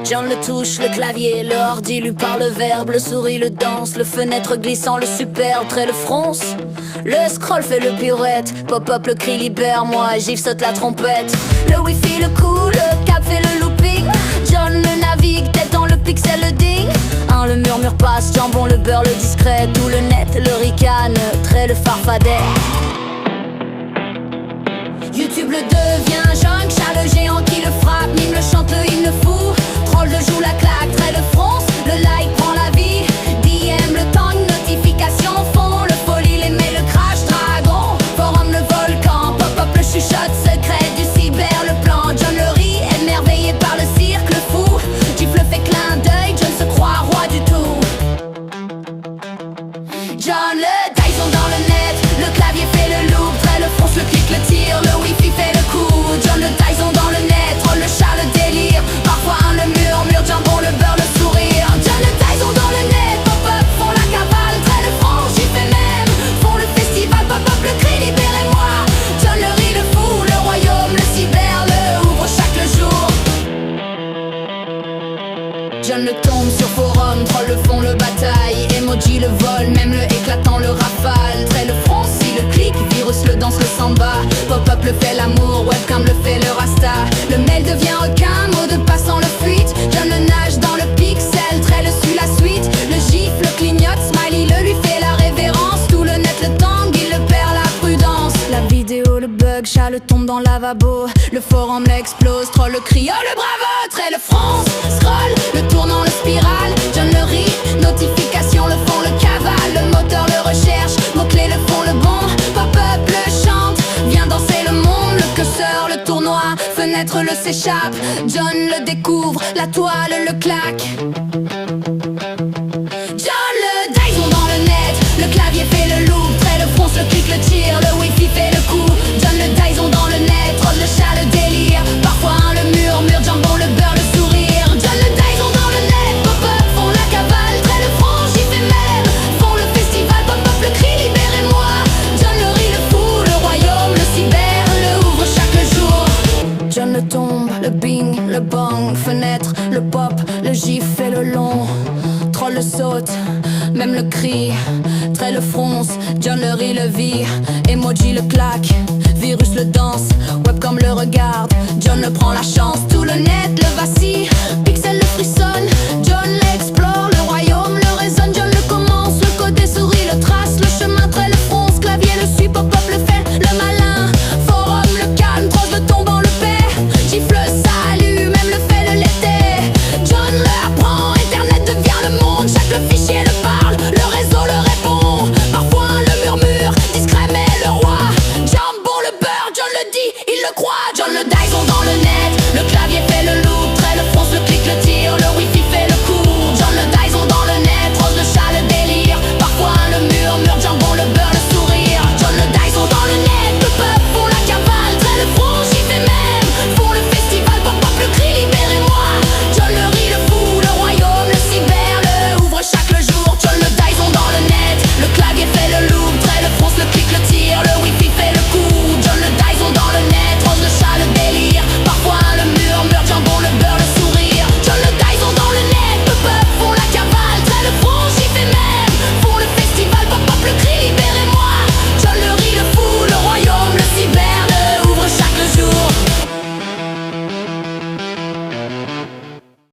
John le touche, le clavier, le ordi lui parle le verbe, le souris, le danse, le fenêtre glissant, le superbe, trait le fronce. Le scroll fait le pirouette, pop-up le cri libère-moi, gif saute la trompette. Le wifi, le coup, le cap fait le looping. John le navigue, tête dans le pixel, le ding. Le murmure passe, jambon, le beurre, le discret, tout le net, le ricane, trait le farfadet. YouTube le devient junk, chat le géant qui le frappe, mime le chante, le hymne fou. Troll le joue la claque, trait le fronce, le like prend la vie. DM le tang, notification fond, le folie, les mails, le crash dragon. Forum le volcan, pop-up le chuchote secret du cyber, le plan. John le rit, émerveillé par le cirque, le fou. Gif le fait clin d'œil, John se croit roi du tout. John le Dyson dans le net, le clavier fait le loop, trait le fronce, le clic, le tir, le wifi fait le coup. John le Dyson dans le net, troll le chat, le délire. Parfois le murmure, jambon, le beurre, le sourire. John le Dyson dans le net, pop-up font la cavale, trait le franc, j'y fais même. Font le festival, pop-up le cri, libérez-moi. John le rit, le fou, le royaume, le cyber, le ouvre chaque jour. John le tombe sur forum, troll le fond, le bataille. Emoji le vol, même le éclatant, le rafale. Trait le franci, le clic, virus le danse, le samba. Pop-up le fait l'amour, webcam le fait le rasta. Le mail devient requin, mot de passant le fuite. John le nage dans le pixel, trait le suit la suite. Le gif, le clignote, smiley le lui fait la révérence. Tout le net le tangue, il le perd la prudence. La vidéo, le bug, chat le tombe dans le lavabo. Le forum l'explose, troll le crie, oh le bravo. Trait le France, scroll, le tournant, le spirale. John le rit, notification le fond, le cavale. Le moteur le recherche, mots-clés le font le bon. Pop-up le chante, viens danser le monde. Le curseur, le tournoi, fenêtre le s'échappe. John le découvre, la toile le claque. John le Dyson dans le net, le clavier fait le loop, trait le fronce, le clic, le tir, le wifi fait le coup. John le Dyson dans le net, troll le chat, le délire. Parfois le murmure, jambon, le beurre, le sourire. John le Dyson dans le net, pop-up font la cavale, trait le franc, j'y fais même. Font le festival, pop-up le cri, libérez-moi. John le rit, le fou, le royaume, le cyber, le ouvre chaque jour. John le tombe, le bing, le bang, fenêtre, le pop, le gif fait le long. Troll le saute, même le cri, trait le fronce, John le rit, le vit, emoji le claque, virus le danse, webcam le regarde, John le prend la chance, tout le net le vacille.